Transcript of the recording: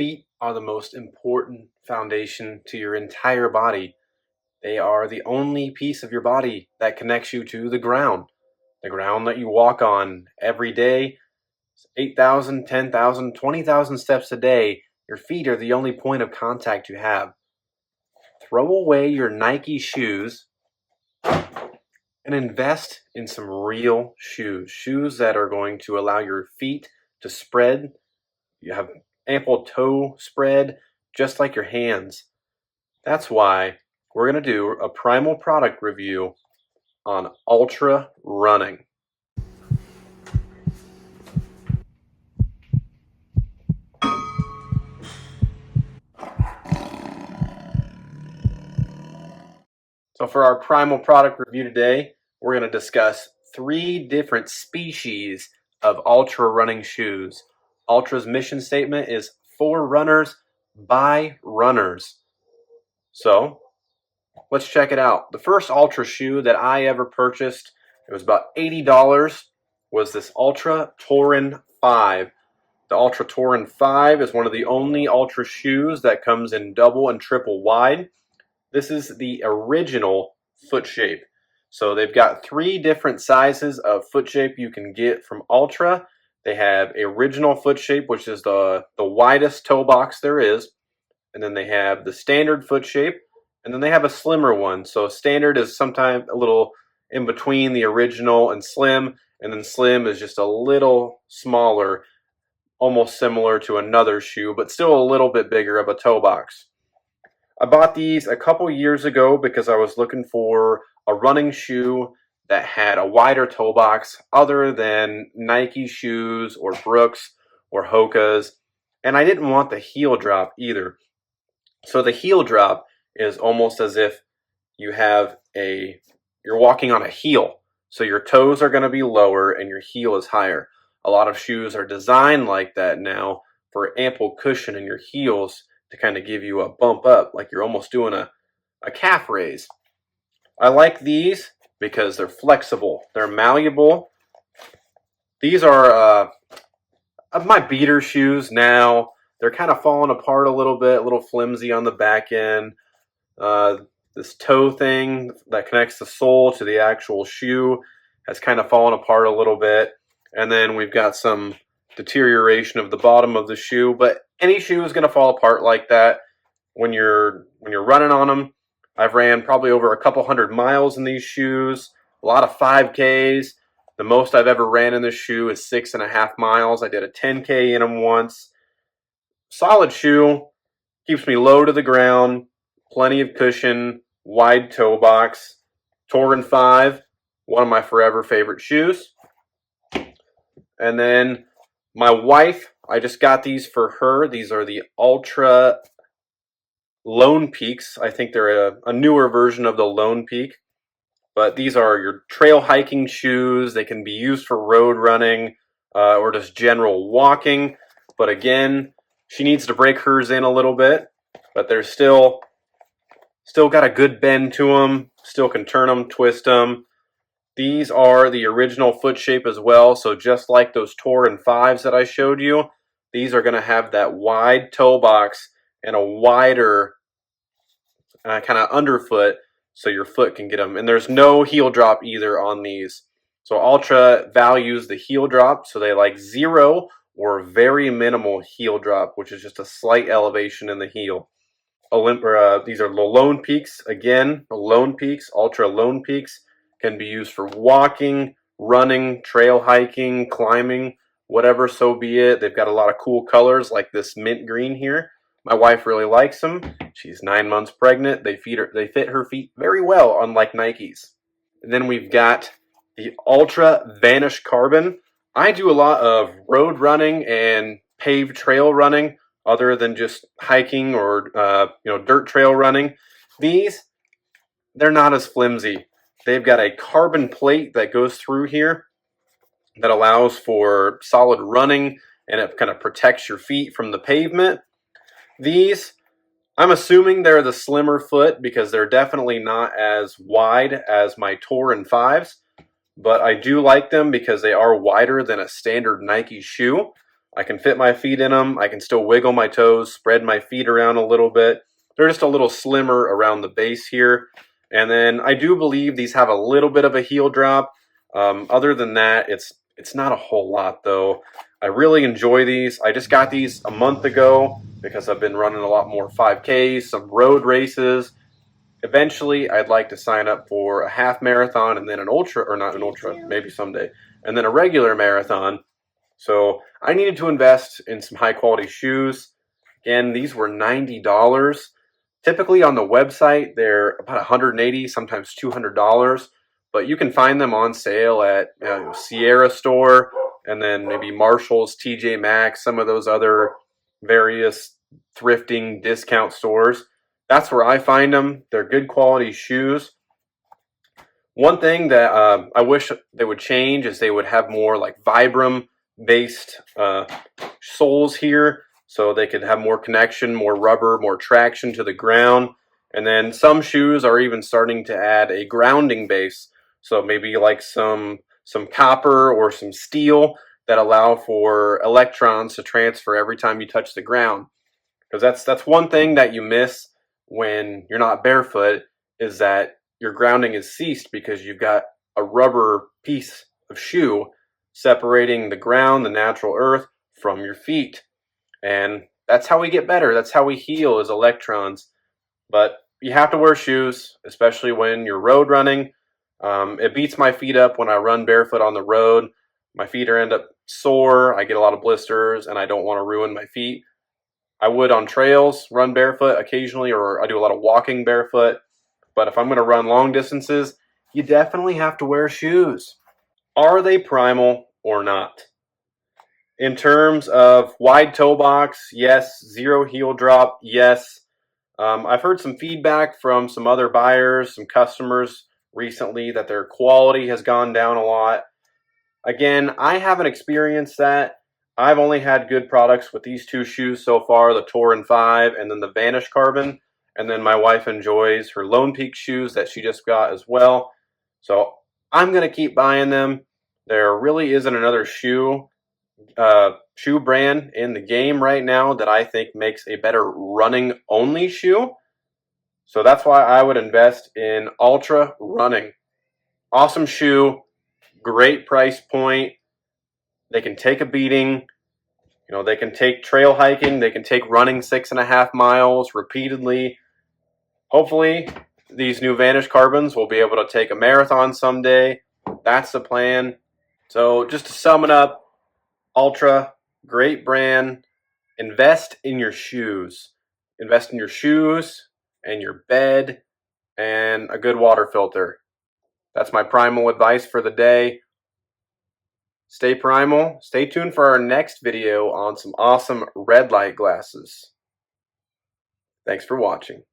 Feet are the most important foundation to your entire body. They are the only piece of your body that connects you to the ground that you walk on every day. 8,000, 10,000, 20,000 steps a day. Your feet are the only point of contact you have. Throw away your Nike shoes and invest in some real shoes. Shoes that are going to allow your feet to spread. You have ample toe spread, just like your hands. That's why we're going to do a primal product review on ALTRA running. So for our primal product review today, we're going to discuss 3 different species of ALTRA running shoes. ALTRA's mission statement is for runners by runners. So let's check it out. The first ALTRA shoe that I ever purchased, it was about $80, was this ALTRA Torin 5. The ALTRA Torin 5 is one of the only ALTRA shoes that comes in double and triple wide. This is the original foot shape. So they've got 3 different sizes of foot shape you can get from ALTRA. They have original foot shape, which is the widest toe box there is. And then they have the standard foot shape. And then they have a slimmer one. So standard is sometimes a little in between the original and slim. And then slim is just a little smaller, almost similar to another shoe, but still a little bit bigger of a toe box. I bought these a couple years ago because I was looking for a running shoe that had a wider toe box other than Nike shoes or Brooks or Hoka's. And I didn't want the heel drop either. So the heel drop is almost as if you're walking on a heel. So your toes are going to be lower and your heel is higher. A lot of shoes are designed like that now for ample cushion in your heels to kind of give you a bump up, like you're almost doing a calf raise. I like these because they're flexible. They're malleable. These are my beater shoes now. They're kind of falling apart a little flimsy on the back end. This toe thing that connects the sole to the actual shoe has kind of fallen apart a little bit. And then we've got some deterioration of the bottom of the shoe, but any shoe is going to fall apart like that when you're running on them. I've ran probably over a couple 100 miles in these shoes, a lot of 5Ks. The most I've ever ran in this shoe is 6.5 miles. I did a 10K in them once. Solid shoe, keeps me low to the ground, plenty of cushion, wide toe box. Torin 5, one of my forever favorite shoes. And then my wife, I just got these for her. These are the ALTRA Lone Peaks. I think they're a newer version of the Lone Peak. But these are your trail hiking shoes. They can be used for road running or just general walking. But again, she needs to break hers in a little bit. But they're still got a good bend to them. Still can turn them, twist them. These are the original foot shape as well, so just like those Torin 5s that I showed you, these are going to have that wide toe box and a wider kind of underfoot so your foot can get them. And there's no heel drop either on these. So ALTRA values the heel drop, so they like 0 or very minimal heel drop, which is just a slight elevation in the heel. These are the Lone Peaks. Again, the Lone Peaks, ALTRA Lone Peaks. Can be used for walking, running, trail hiking, climbing, whatever, so be it. They've got a lot of cool colors like this mint green here. My wife really likes them. She's 9 months pregnant. They fit her feet very well, unlike Nikes. And then we've got the ALTRA Vanish Carbon. I do a lot of road running and paved trail running other than just hiking or dirt trail running. These, they're not as flimsy. They've got a carbon plate that goes through here that allows for solid running, and it kind of protects your feet from the pavement. These, I'm assuming they're the slimmer foot because they're definitely not as wide as my Torin 5s, but I do like them because they are wider than a standard Nike shoe. I can fit my feet in them. I can still wiggle my toes, spread my feet around a little bit. They're just a little slimmer around the base here. And then I do believe these have a little bit of a heel drop. Other than that, it's not a whole lot though. I really enjoy these. I just got these a month ago because I've been running a lot more 5Ks, some road races. Eventually, I'd like to sign up for a half marathon and then an ultra, or not an ultra, maybe someday, and then a regular marathon. So I needed to invest in some high quality shoes. Again, these were $90. Typically on the website, they're about $180, sometimes $200, but you can find them on sale at Sierra Store and then maybe Marshall's, TJ Maxx, some of those other various thrifting discount stores. That's where I find them. They're good quality shoes. One thing that I wish they would change is they would have more like Vibram based soles here, so they could have more connection, more rubber, more traction to the ground. And then some shoes are even starting to add a grounding base, so maybe like some copper or some steel that allow for electrons to transfer every time you touch the ground. Because that's one thing that you miss when you're not barefoot, is that your grounding is ceased because you've got a rubber piece of shoe separating the ground, the natural earth, from your feet. And that's how we get better. That's how we heal, as electrons. But you have to wear shoes, especially when you're road running. It beats my feet up when I run barefoot on the road. My feet end up sore. I get a lot of blisters, and I don't want to ruin my feet. I would on trails run barefoot occasionally, or I do a lot of walking barefoot. But if I'm going to run long distances, you definitely have to wear shoes. Are they primal or not? In terms of wide toe box, yes. Zero heel drop, yes. I've heard some feedback from some other buyers, some customers recently, that their quality has gone down a lot. Again, I haven't experienced that. I've only had good products with these two shoes so far, the Torin 5 and then the Vanish Carbon. And then my wife enjoys her Lone Peak shoes that she just got as well. So I'm going to keep buying them. There really isn't another shoe brand in the game right now that I think makes a better running only shoe. So that's why I would invest in ALTRA Running. Awesome shoe, great price point. They can take a beating. They can take trail hiking. They can take running 6.5 miles repeatedly. Hopefully, these new Vanish Carbons will be able to take a marathon someday. That's the plan. So just to sum it up, ALTRA, great brand. Invest in your shoes. Invest in your shoes and your bed and a good water filter. That's my primal advice for the day. Stay primal. Stay tuned for our next video on some awesome red light glasses. Thanks for watching.